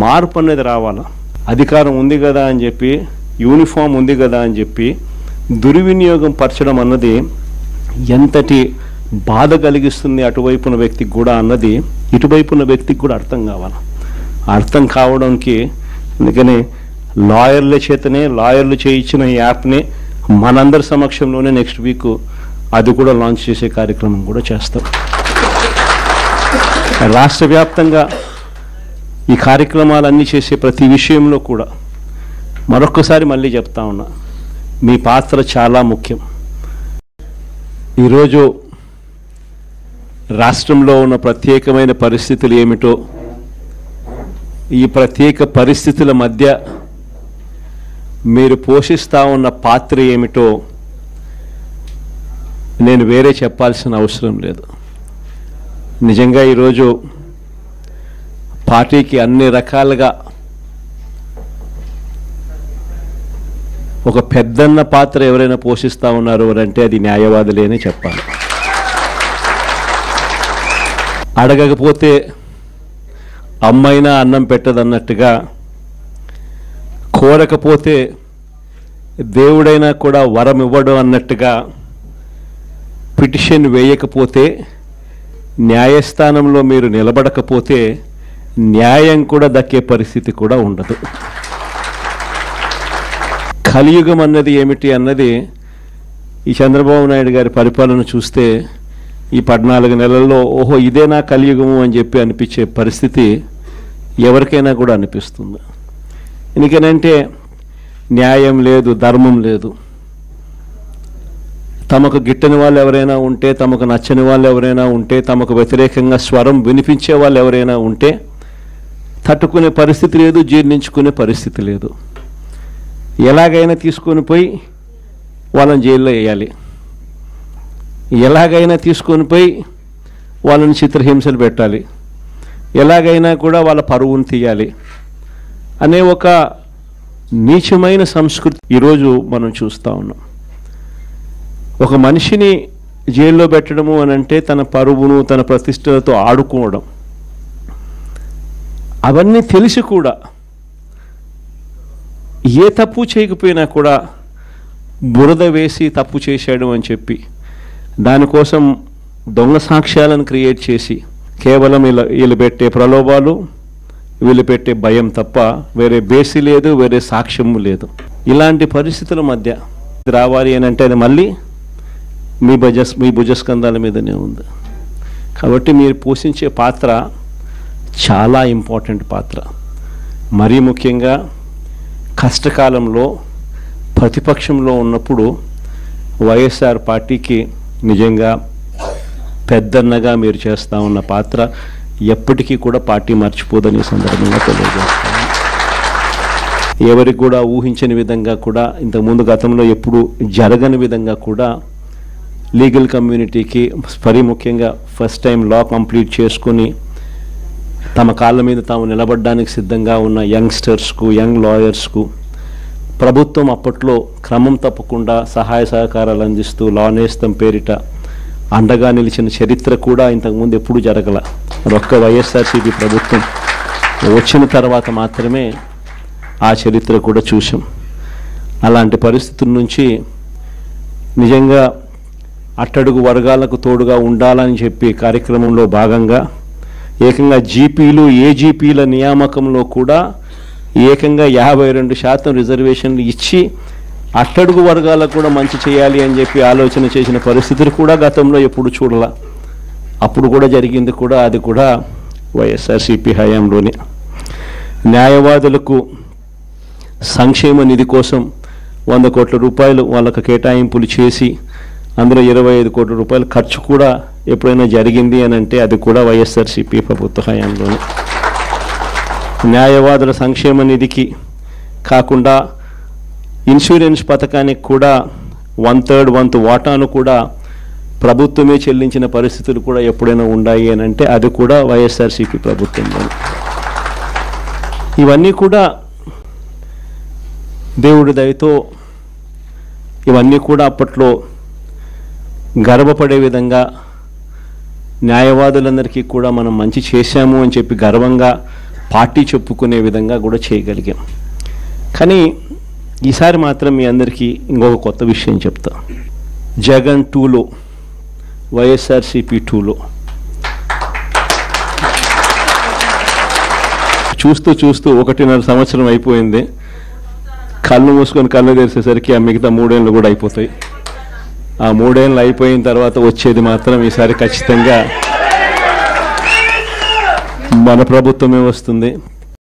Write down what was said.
మార్పు అనేది రావాలా. అధికారం ఉంది కదా అని చెప్పి, యూనిఫామ్ ఉంది కదా అని చెప్పి దుర్వినియోగం పరచడం అన్నది ఎంతటి బాధ కలిగిస్తుంది అటువైపున వ్యక్తికి కూడా అన్నది ఇటువైపున వ్యక్తికి కూడా అర్థం కావాలి. అర్థం కావడానికి అందుకని లాయర్లు చేయించిన ఈ యాప్ని మనందరి సమక్షంలోనే నెక్స్ట్ వీక్ అది కూడా లాంచ్ చేసే కార్యక్రమం కూడా చేస్తాం. రాష్ట్ర వ్యాప్తంగా ఈ కార్యక్రమాలన్నీ చేసే ప్రతి విషయంలో కూడా మరొక్కసారి మళ్ళీ చెప్తా ఉన్నా, మీ పాత్ర చాలా ముఖ్యం. ఈరోజు రాష్ట్రంలో ఉన్న ప్రత్యేకమైన పరిస్థితులు ఏమిటో, ఈ ప్రత్యేక పరిస్థితుల మధ్య మీరు పోషిస్తూ ఉన్న పాత్ర ఏమిటో నేను వేరే చెప్పాల్సిన అవసరం లేదు. నిజంగా ఈరోజు పార్టీకి అన్ని రకాలుగా ఒక పెద్దన్న పాత్ర ఎవరైనా పోషిస్తూ ఉన్నారు అంటే అది న్యాయవాదులేనే చెప్పాలి. అడగకపోతే అమ్మైనా అన్నం పెట్టదన్నట్టుగా, కోరకపోతే దేవుడైనా కూడా వరం ఇవ్వడం అన్నట్టుగా, పిటిషన్ వేయకపోతే, న్యాయస్థానంలో మీరు నిలబడకపోతే న్యాయం కూడా దక్కే పరిస్థితి కూడా ఉండదు. కలియుగం అన్నది ఏమిటి అన్నది ఈ చంద్రబాబు నాయుడు గారి పరిపాలన చూస్తే ఈ 14 నెలల్లో ఓహో ఇదేనా కలియుగము అని చెప్పి అనిపించే పరిస్థితి ఎవరికైనా కూడా అనిపిస్తుంది. ఎందుకనంటే న్యాయం లేదు, ధర్మం లేదు. తమకు గిట్టని వాళ్ళు ఎవరైనా ఉంటే, తమకు నచ్చని వాళ్ళు ఎవరైనా ఉంటే, తమకు వ్యతిరేకంగా స్వరం వినిపించే వాళ్ళు ఎవరైనా ఉంటే తట్టుకునే పరిస్థితి లేదు, జీర్ణించుకునే పరిస్థితి లేదు. ఎలాగైనా తీసుకొని పోయి వాళ్ళని జైల్లో వేయాలి, ఎలాగైనా తీసుకొని పోయి వాళ్ళని చిత్రహింసలు పెట్టాలి, ఎలాగైనా కూడా వాళ్ళ పరువును తీయాలి అనే ఒక నీచమైన సంస్కృతి ఈరోజు మనం చూస్తూ ఉన్నాం. ఒక మనిషిని జైల్లో పెట్టడము అని అంటే తన పరువును, తన ప్రతిష్టలతో ఆడుకోవడం. అవన్నీ తెలిసి కూడా ఏ తప్పు చేయకపోయినా కూడా బురద వేసి తప్పు చేశాడు అని చెప్పి దానికోసం దొంగ సాక్ష్యాలను క్రియేట్ చేసి కేవలం వీళ్ళు పెట్టే ప్రలోభాలు, వీళ్ళు పెట్టే భయం తప్ప వేరే బేసి లేదు, వేరే సాక్ష్యము లేదు. ఇలాంటి పరిస్థితుల మధ్య రావాలి అని అంటే అది మళ్ళీ మీ భుజస్కంధాల మీదనే ఉంది. కాబట్టి మీరు పోషించే పాత్ర చాలా ఇంపార్టెంట్ పాత్ర. మరీ ముఖ్యంగా కష్టకాలంలో ప్రతిపక్షంలో ఉన్నప్పుడు వైఎస్ఆర్ పార్టీకి నిజంగా పెద్దన్నగా మీరు చేస్తూ ఉన్న పాత్ర ఎప్పటికీ కూడా పార్టీ మర్చిపోదని సందర్భంగా తెలియజేస్తాను. ఎవరికి కూడా ఊహించని విధంగా కూడా, ఇంతకుముందు గతంలో ఎప్పుడు జరగని విధంగా కూడా లీగల్ కమ్యూనిటీకి మరీ ముఖ్యంగా ఫస్ట్ టైం లా కంప్లీట్ చేసుకుని తమ కాళ్ళ మీద తాము నిలబడడానికి సిద్ధంగా ఉన్న యంగ్స్టర్స్కు, యంగ్ లాయర్స్కు ప్రభుత్వం అప్పట్లో క్రమం తప్పకుండా సహాయ సహకారాలు అందిస్తూ లా నేస్తం పేరిట అండగా నిలిచిన చరిత్ర కూడా ఇంతకుముందు ఎప్పుడు జరగల. ఒక్క వైఎస్ఆర్సీపీ ప్రభుత్వం వచ్చిన తర్వాత మాత్రమే ఆ చరిత్ర కూడా చూసాం. అలాంటి పరిస్థితుల నుంచి నిజంగా అట్టడుగు వర్గాలకు తోడుగా ఉండాలని చెప్పి కార్యక్రమంలో భాగంగా ఏకంగా జీపీలు, ఏజీపీల నియామకంలో కూడా ఏకంగా 52% రిజర్వేషన్లు ఇచ్చి అట్టడుగు వర్గాలకు కూడా మంచి చేయాలి అని చెప్పి ఆలోచన చేసిన పరిస్థితులు కూడా గతంలో ఎప్పుడు చూడాల. అప్పుడు కూడా జరిగింది కూడా, అది కూడా వైఎస్ఆర్సీపీ హయాంలోనే. న్యాయవాదులకు సంక్షేమ నిధి కోసం 100 కోట్ల రూపాయలు వాళ్ళకు కేటాయింపులు చేసి అందులో 25 కోట్ల రూపాయలు ఖర్చు కూడా ఎప్పుడైనా జరిగింది అని అంటే అది కూడా వైఎస్ఆర్సీపీ ప్రభుత్వ హయాంలోనే. న్యాయవాదుల సంక్షేమ నిధికి కాకుండా ఇన్సూరెన్స్ పథకానికి కూడా 1/3 వంతు వాటాను కూడా ప్రభుత్వమే చెల్లించిన పరిస్థితులు కూడా ఎప్పుడైనా ఉన్నాయి అని అంటే అది కూడా వైఎస్ఆర్సీపీ ప్రభుత్వంలో. ఇవన్నీ కూడా దేవుడి దయతో ఇవన్నీ కూడా అప్పట్లో గర్వపడే విధంగా న్యాయవాదులందరికీ కూడా మనం మంచి చేశాము అని చెప్పి గర్వంగా పార్టీ చెప్పుకునే విధంగా కూడా చేయగలిగాం. కానీ ఈసారి మాత్రం మీ అందరికీ ఇంకొక కొత్త విషయం చెప్తా. జగన్ 2లో, వైఎస్ఆర్సీపీ 2లో చూస్తూ 1.5 సంవత్సరం అయిపోయింది. కళ్ళు మూసుకొని కళ్ళు తెరిసేసరికి ఆ మిగతా 3 ఏళ్ళు కూడా అయిపోతాయి. ఆ 3 ఏళ్ళు అయిపోయిన తర్వాత వచ్చేది మాత్రం ఈసారి ఖచ్చితంగా మన ప్రభుత్వమే వస్తుంది.